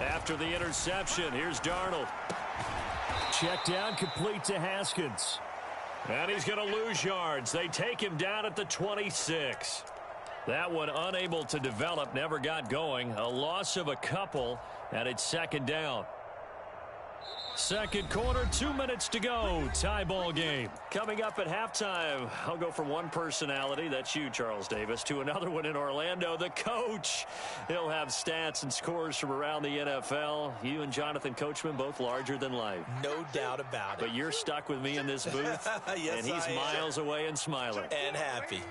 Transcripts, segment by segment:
After the interception, here's Darnold. Check down, complete to Haskins. And he's going to lose yards. They take him down at the 26. That one unable to develop, never got going. A loss of a couple, and it's second down. Second quarter, 2 minutes to go. Tie ball game. Coming up at halftime, I'll go from one personality, that's you, Charles Davis, to another one in Orlando, the coach. He'll have stats and scores from around the NFL. You and Jonathan Coachman, both larger than life. No doubt about it. But you're stuck with me in this booth, yes, and he's miles away and smiling. And happy.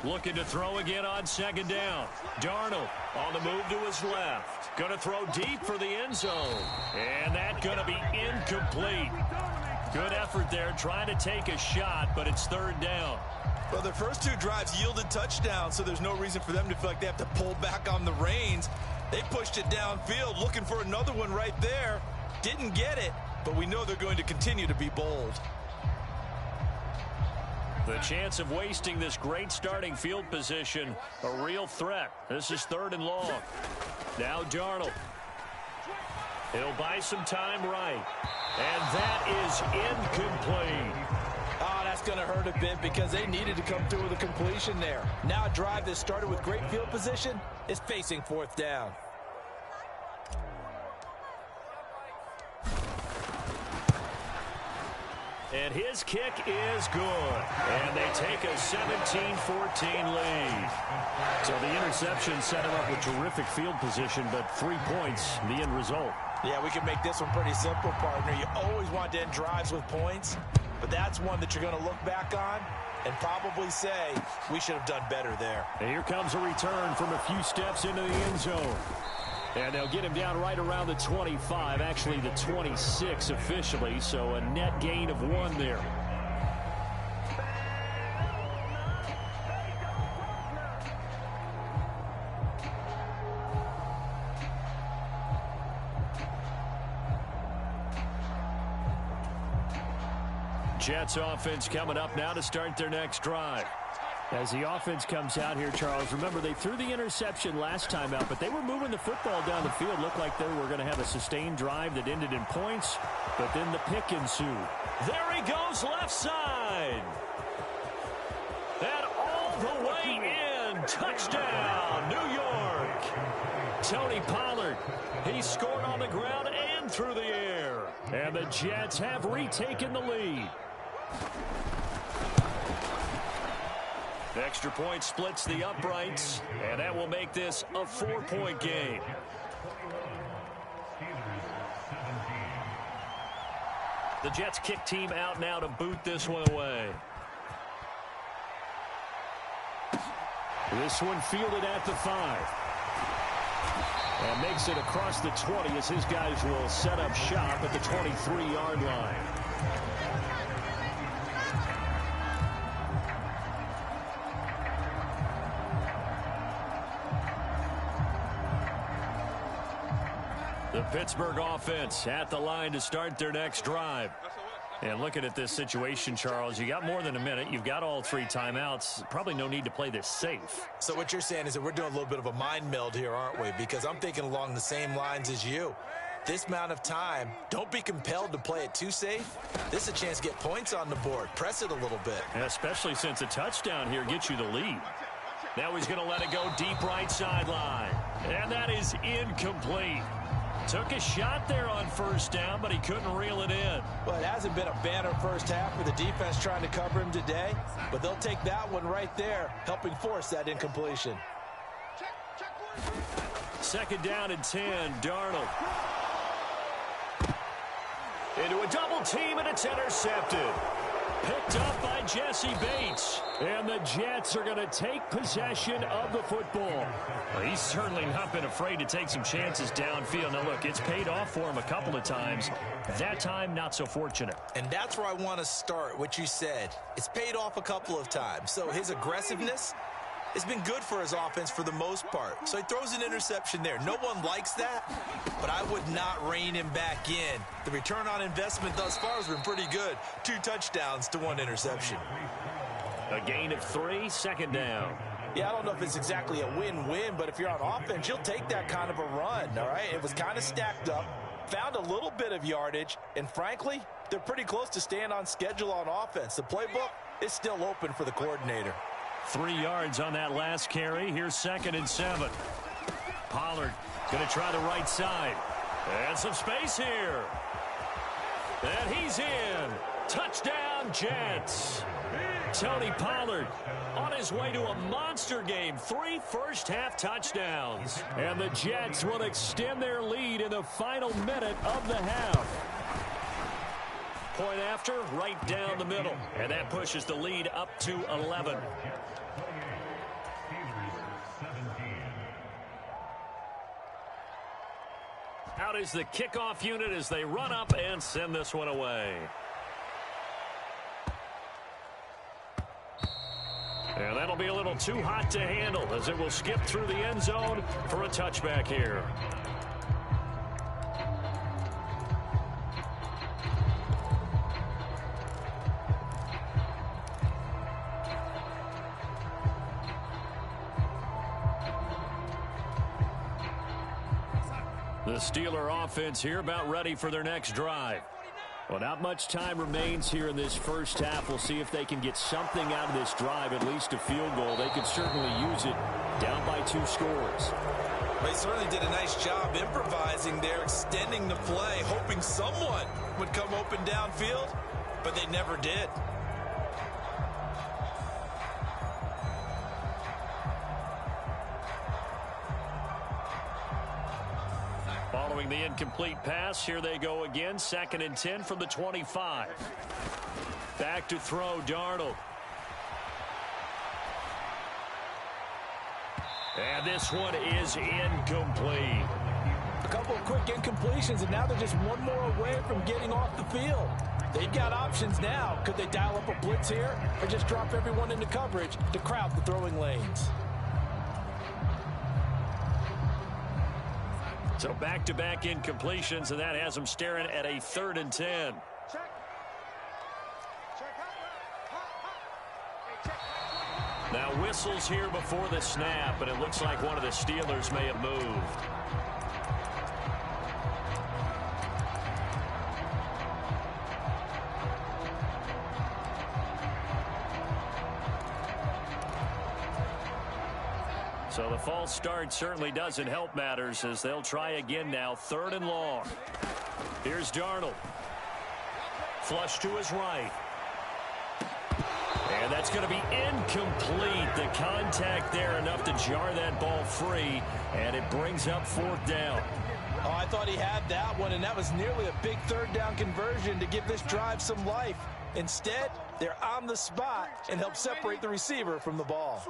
Looking to throw again on second down. Darnold on the move to his left. Going to throw deep for the end zone. And that's going to be incomplete. Good effort there trying to take a shot, but it's third down. Well, their first two drives yielded touchdowns, so there's no reason for them to feel like they have to pull back on the reins. They pushed it downfield, looking for another one right there. Didn't get it, but we know they're going to continue to be bold. The chance of wasting this great starting field position, a real threat. This is third and long. Now Darnold. He'll buy some time right. And that is incomplete. Oh, that's going to hurt a bit because they needed to come through with a completion there. Now a drive that started with great field position is facing fourth down. And his kick is good. And they take a 17-14 lead. So the interception set him up with terrific field position, but 3 points, the end result. Yeah, we can make this one pretty simple, partner. You always want to end drives with points, but that's one that you're going to look back on and probably say, we should have done better there. And here comes a return from a few steps into the end zone. And they'll get him down right around the 25, actually the 26 officially, so a net gain of 1 there. Jets offense coming up now to start their next drive. As the offense comes out here, Charles, remember they threw the interception last time out, but they were moving the football down the field. Looked like they were going to have a sustained drive that ended in points, but then the pick ensued. There he goes, left side. And all the way in. Touchdown, New York. Tony Pollard, he scored on the ground and through the air. And the Jets have retaken the lead. Extra point splits the uprights, and that will make this a 4-point game. The Jets kick team out now to boot this one away. This one fielded at the 5. And makes it across the 20 as his guys will set up shop at the 23-yard line. The Pittsburgh offense at the line to start their next drive. And looking at this situation, Charles, you got more than a minute. You've got all 3 timeouts. Probably no need to play this safe. So what you're saying is that we're doing a little bit of a mind meld here, aren't we? Because I'm thinking along the same lines as you. This amount of time, don't be compelled to play it too safe. This is a chance to get points on the board. Press it a little bit. And especially since a touchdown here gets you the lead. Now he's going to let it go deep right sideline. And that is incomplete. Took a shot there on first down, but he couldn't reel it in. Well, it hasn't been a banner first half for the defense trying to cover him today, but they'll take that one right there, helping force that incompletion. Second down and 10, Darnold. Into a double team, and it's intercepted. Picked up by Jesse Bates. And the Jets are going to take possession of the football. Well, he's certainly not been afraid to take some chances downfield. Now, look, it's paid off for him a couple of times. That time, not so fortunate. And that's where I want to start, what you said. It's paid off a couple of times. So his aggressiveness, It's been good for his offense for the most part. So he throws an interception there. No one likes that, but I would not rein him back in. The return on investment thus far has been pretty good. 2 touchdowns to 1 interception. A gain of 3, second down. Yeah, I don't know if it's exactly a win-win, but if you're on offense, you'll take that kind of a run, all right? It was kind of stacked up, found a little bit of yardage, and frankly, they're pretty close to staying on schedule on offense. The playbook is still open for the coordinator. 3 yards on that last carry. Here's 2nd and 7. Pollard going to try the right side. And some space here. And he's in. Touchdown, Jets. Tony Pollard on his way to a monster game. 3 first-half touchdowns. And the Jets will extend their lead in the final minute of the half. Point after, right down the middle. And that pushes the lead up to 11. Out is the kickoff unit as they run up and send this one away. And that'll be a little too hot to handle as it will skip through the end zone for a touchback here. The Steeler offense here about ready for their next drive. Well, not much time remains here in this first half. We'll see if they can get something out of this drive, at least a field goal. They could certainly use it down by 2 scores. They certainly did a nice job improvising there, extending the play, hoping someone would come open downfield, but they never did. Following the incomplete pass, here they go again. 2nd and 10 from the 25. Back to throw, Darnold. And this one is incomplete. A couple of quick incompletions, and now they're just one more away from getting off the field. They've got options now. Could they dial up a blitz here or just drop everyone into coverage to crowd the throwing lanes? So back-to-back incompletions, and that has them staring at a 3rd and 10. Now whistles here before the snap, and it looks like one of the Steelers may have moved. So the false start certainly doesn't help matters as they'll try again now. 3rd and long. Here's Darnold. Flush to his right. And that's going to be incomplete. The contact there enough to jar that ball free, and it brings up 4th down. Oh, I thought he had that one, and that was nearly a big 3rd down conversion to give this drive some life. Instead, they're on the spot and help separate the receiver from the ball.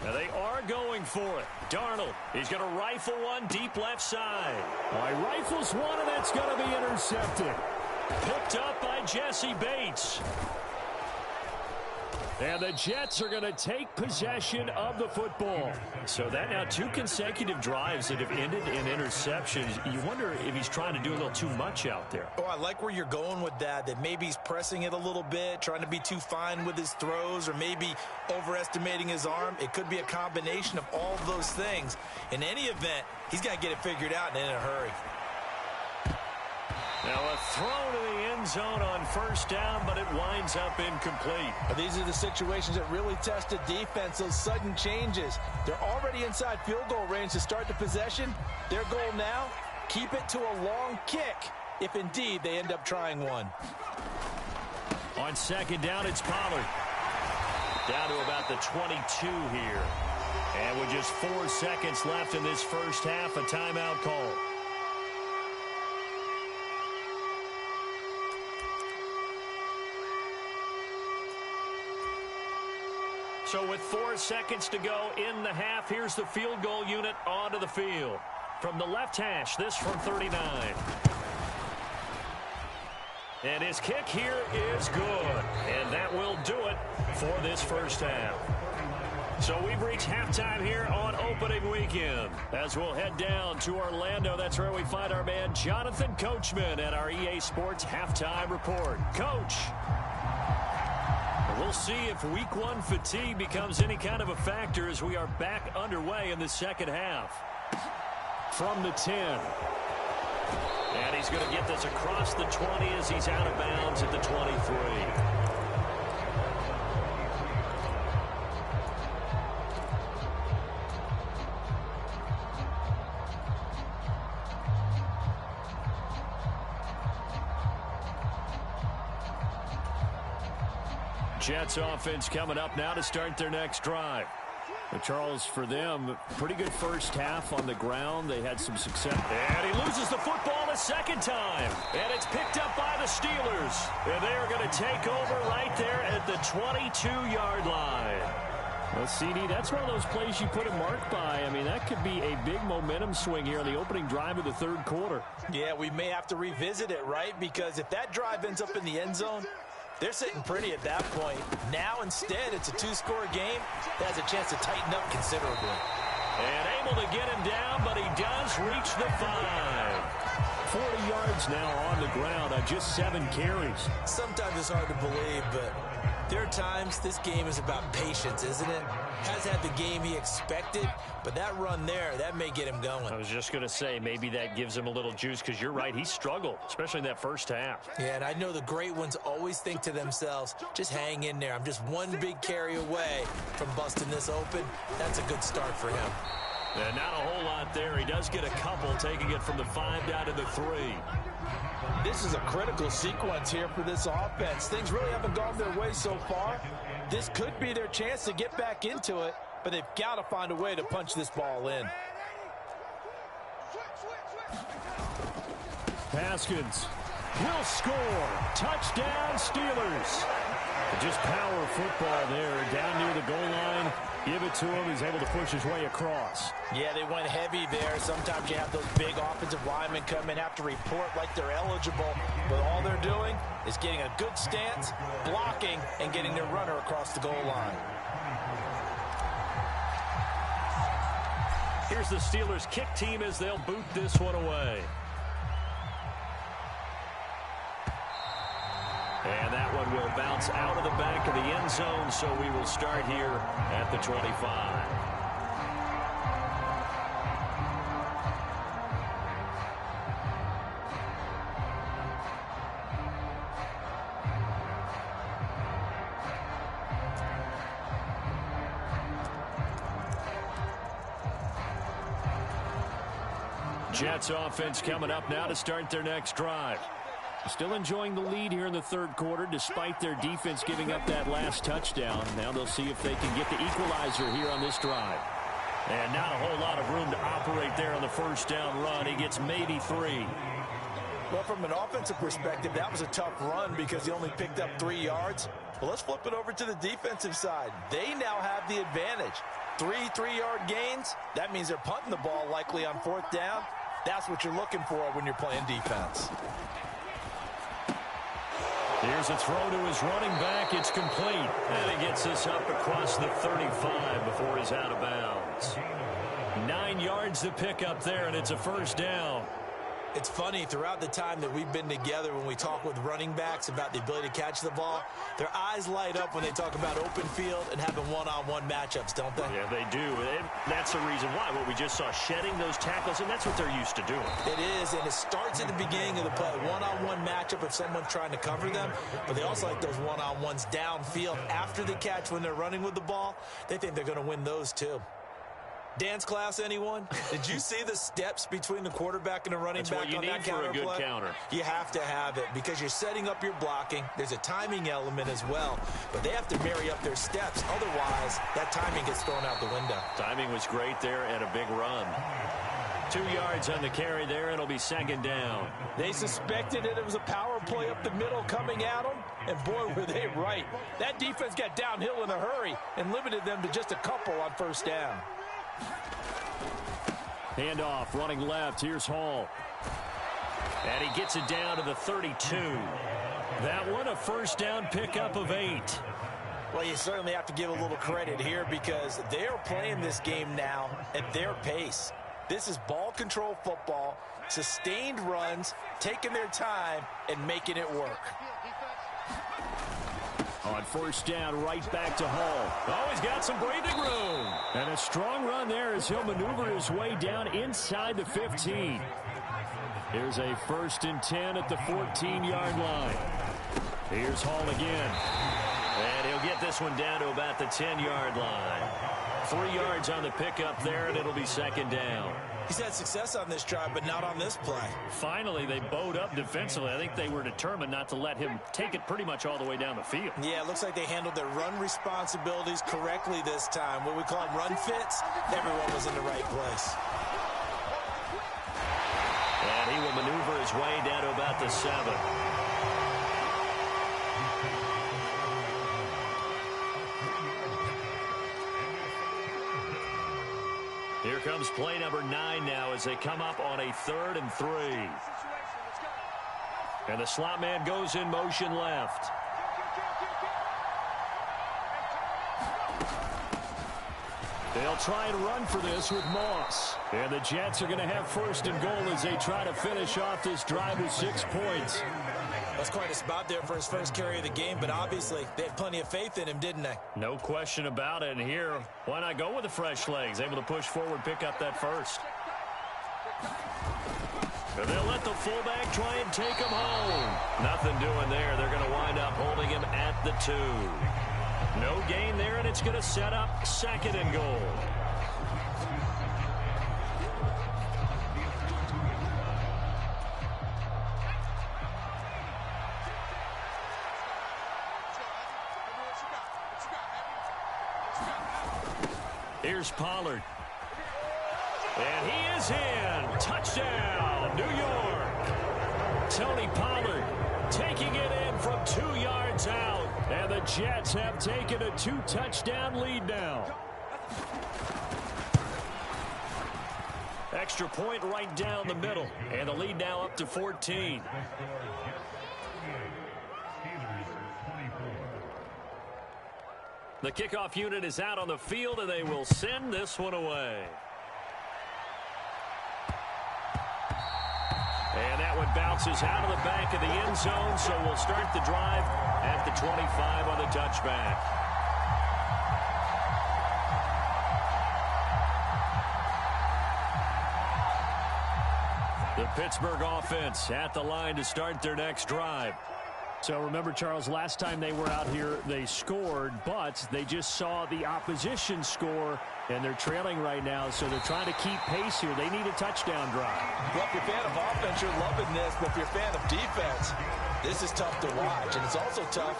Now they are going for it. Darnold, he's going to rifle one deep left side. Well, he rifles one, and that's going to be intercepted. Picked up by Jesse Bates. And the Jets are going to take possession of the football. So that now 2 consecutive drives that have ended in interceptions. You wonder if he's trying to do a little too much out there. Oh, I like where you're going with that maybe he's pressing it a little bit, trying to be too fine with his throws, or maybe overestimating his arm. It could be a combination of all of those things. In any event, he's got to get it figured out and in a hurry. Now a throw to the end zone on 1st down, but it winds up incomplete. These are the situations that really test a defense, those sudden changes. They're already inside field goal range to start the possession. Their goal now, keep it to a long kick, if indeed they end up trying one. On 2nd down, it's Pollard. Down to about the 22 here. And with just 4 seconds left in this first half, a timeout call. So with 4 seconds to go in the half, here's the field goal unit onto the field. From the left hash, this from 39. And his kick here is good. And that will do it for this first half. So we've reached halftime here on opening weekend. As we'll head down to Orlando, that's where we find our man Jonathan Coachman at our EA Sports Halftime Report. Coach, we'll see if week one fatigue becomes any kind of a factor as we are back underway in the second half. From the 10. And he's going to get this across the 20 as he's out of bounds at the 23. Jets offense coming up now to start their next drive. But Charles, for them, pretty good first half on the ground. They had some success. And he loses the football a second time. And it's picked up by the Steelers. And they are going to take over right there at the 22-yard line. Well, CD, that's one of those plays you put a mark by. I mean, that could be a big momentum swing here on the opening drive of the third quarter. Yeah, we may have to revisit it, right? Because if that drive ends up in the end zone, they're sitting pretty at that point. Now, instead, it's a two-score game that has a chance to tighten up considerably. And able to get him down, but he does reach the 5. 40 yards now on the ground on just 7 carries. Sometimes it's hard to believe, but there are times this game is about patience, isn't it? Has had the game he expected, but that run there, that may get him going. I was just going to say, maybe that gives him a little juice, because you're right, he struggled, especially in that first half. Yeah, and I know the great ones always think to themselves, just hang in there. I'm just one big carry away from busting this open. That's a good start for him. And not a whole lot there. He does get a couple, taking it from the 5 down to the 3. This is a critical sequence here for this offense. Things really haven't gone their way so far. This could be their chance to get back into it, but they've got to find a way to punch this ball in. Haskins will score. Touchdown, Steelers. Just power football there. Down near the goal line. Give it to him. He's able to push his way across. Yeah, they went heavy there. Sometimes you have those big offensive linemen come in, have to report like they're eligible. But all they're doing is getting a good stance, blocking, and getting their runner across the goal line. Here's the Steelers kick team as they'll boot this one away. And that one will bounce out of the back of the end zone, so we will start here at the 25. Jets offense coming up now to start their next drive. Still enjoying the lead here in the third quarter, despite their defense giving up that last touchdown. Now they'll see if they can get the equalizer here on this drive. And not a whole lot of room to operate there on the first down run. He gets maybe 3. Well, from an offensive perspective, that was a tough run because he only picked up 3 yards. Well, let's flip it over to the defensive side. They now have the advantage. 3 3-yard gains. That means they're punting the ball likely on 4th down. That's what you're looking for when you're playing defense. Here's a throw to his running back. It's complete. And he gets this up across the 35 before he's out of bounds. 9 yards to pick up there, and it's a first down. It's funny, throughout the time that we've been together, when we talk with running backs about the ability to catch the ball, their eyes light up when they talk about open field and having one-on-one matchups, don't they? Yeah, they do. And that's the reason why. What we just saw, shedding those tackles, and that's what they're used to doing. It is, and it starts at the beginning of the play. One-on-one matchup if someone's trying to cover them, but they also like those one-on-ones downfield after the catch when they're running with the ball. They think they're going to win those too. Dance class, anyone? Did you see the steps between the quarterback and the running back on that counter play? That's what you need for a good counter. You have to have it because you're setting up your blocking. There's a timing element as well, but they have to marry up their steps. Otherwise, that timing gets thrown out the window. Timing was great there and a big run. 2 yards on the carry there. It'll be second down. They suspected that it was a power play up the middle coming at them, and boy, were they right. That defense got downhill in a hurry and limited them to just a couple on first down. Handoff, running left. Here's Hall. And he gets it down to the 32. That one, a first down pickup of 8. Well, you certainly have to give a little credit here because they're playing this game now at their pace. This is ball control football, sustained runs, taking their time, and making it work. On first down, right back to Hall. Oh, he's got some breathing room. And a strong run there as he'll maneuver his way down inside the 15. Here's a 1st and 10 at the 14-yard line. Here's Hall again. And he'll get this one down to about the 10-yard line. 3 yards on the pickup there, and it'll be 2nd down. He's had success on this drive, but not on this play. Finally, they bowed up defensively. I think they were determined not to let him take it pretty much all the way down the field. Yeah, it looks like they handled their run responsibilities correctly this time. What we call them run fits, everyone was in the right place. And he will maneuver his way down to about the 7. Here comes play number 9 now as they come up on a 3rd and 3. And the slot man goes in motion left. They'll try and run for this with Moss. And the Jets are going to have 1st and goal as they try to finish off this drive with 6 points. That's quite a spot there for his first carry of the game, but obviously they had plenty of faith in him, didn't they? No question about it. And here, why not go with the fresh legs? Able to push forward, pick up that first. And they'll let the fullback try and take him home. Nothing doing there. They're going to wind up holding him at the 2. No gain there, and it's going to set up 2nd and goal. Here's Pollard. And he is in. Touchdown, New York. Tony Pollard taking it in from 2 yards out. And the Jets have taken a 2-touchdown lead now. Extra point right down the middle. And the lead now up to 14. The kickoff unit is out on the field, and they will send this one away. And that one bounces out of the back of the end zone, so we'll start the drive at the 25 on the touchback. The Pittsburgh offense at the line to start their next drive. So remember, Charles, last time they were out here, they scored, but they just saw the opposition score, and they're trailing right now, so they're trying to keep pace here. They need a touchdown drive. Well, if you're a fan of offense, you're loving this, but if you're a fan of defense, this is tough to watch, and it's also tough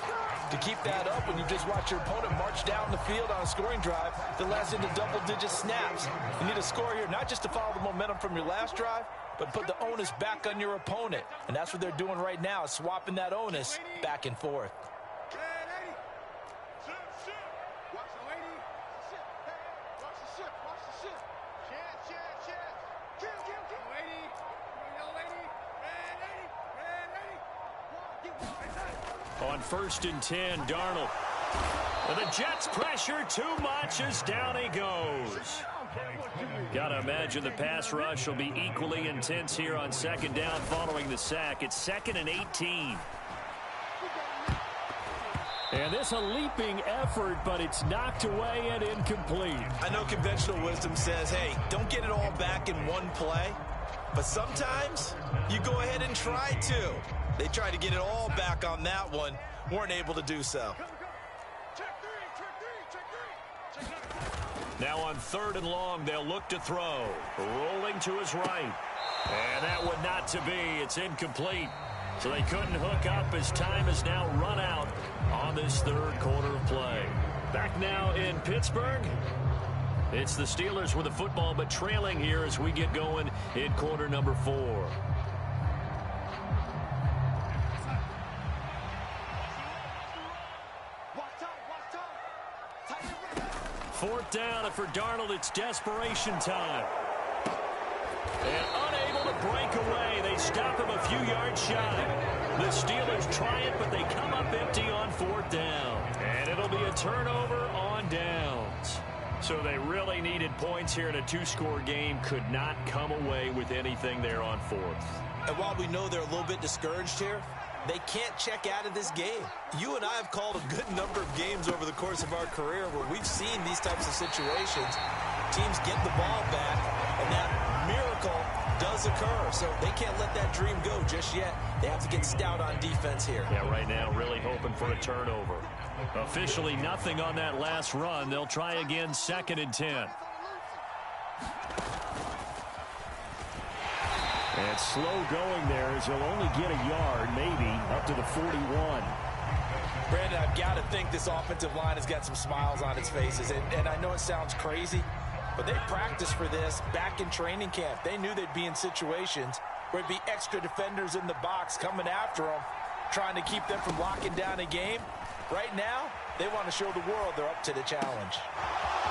to keep that up when you just watch your opponent march down the field on a scoring drive that lasts into double-digit snaps. You need a score here, not just to follow the momentum from your last drive, but put the onus back on your opponent. And that's what they're doing right now, swapping that onus back and forth. On 1st and 10, Darnold. And the Jets pressure too much as down he goes. Got to imagine the pass rush will be equally intense here on 2nd down following the sack. It's 2nd and 18. And this a leaping effort, but it's knocked away and incomplete. I know conventional wisdom says, hey, don't get it all back in one play. But sometimes you go ahead and try to. They tried to get it all back on that one. Weren't able to do so. Now on 3rd and long, they'll look to throw. Rolling to his right. And that one not to be. It's incomplete. So they couldn't hook up as time has now run out on this 3rd quarter of play. Back now in Pittsburgh. It's the Steelers with the football, but trailing here as we get going in quarter number 4. Fourth down, and for Darnold, it's desperation time. And unable to break away. They stop him a few yards shy. The Steelers try it, but they come up empty on 4th down. And it'll be a turnover on downs. So they really needed points here in a 2-score game. Could not come away with anything there on 4th. And while we know they're a little bit discouraged here, they can't check out of this game. You and I have called a good number of games over the course of our career where we've seen these types of situations. Teams get the ball back, and that miracle does occur. So they can't let that dream go just yet. They have to get stout on defense here. Yeah, right now really hoping for a turnover. Officially nothing on that last run. They'll try again 2nd and 10. And slow going there as he'll only get a yard, maybe, up to the 41. Brandon, I've got to think this offensive line has got some smiles on its faces. And I know it sounds crazy, but they practiced for this back in training camp. They knew they'd be in situations where it'd be extra defenders in the box coming after them, trying to keep them from locking down a game. Right now, they want to show the world they're up to the challenge.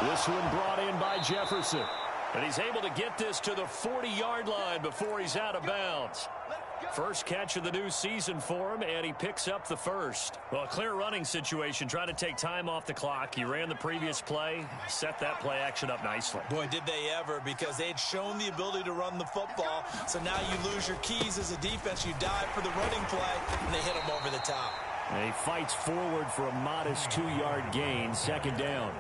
This one brought in by Jefferson. And he's able to get this to the 40-yard line before he's out of bounds. First catch of the new season for him, and he picks up the first. Well, a clear running situation, trying to take time off the clock. He ran the previous play, set that play action up nicely. Boy, did they ever, because they had shown the ability to run the football. So now you lose your keys as a defense. You dive for the running play, and they hit him over the top. And he fights forward for a modest 2-yard gain, 2nd down.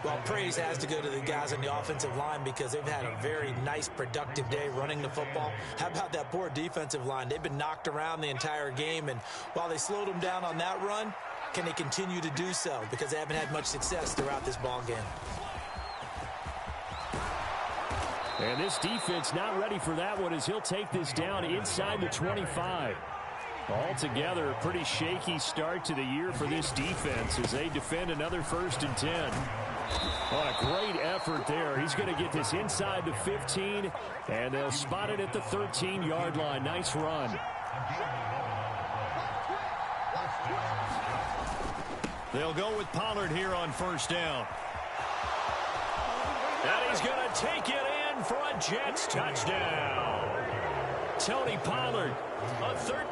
Well, praise has to go to the guys on the offensive line because they've had a very nice, productive day running the football. How about that poor defensive line? They've been knocked around the entire game, and while they slowed them down on that run, can they continue to do so? Because they haven't had much success throughout this ball game. And this defense not ready for that one as he'll take this down inside the 25. Altogether, a pretty shaky start to the year for this defense as they defend another 1st and 10. What a great effort there. He's going to get this inside the 15, and they'll spot it at the 13-yard line. Nice run. They'll go with Pollard here on 1st down. And he's going to take it in for a Jets touchdown. Tony Pollard, a 13.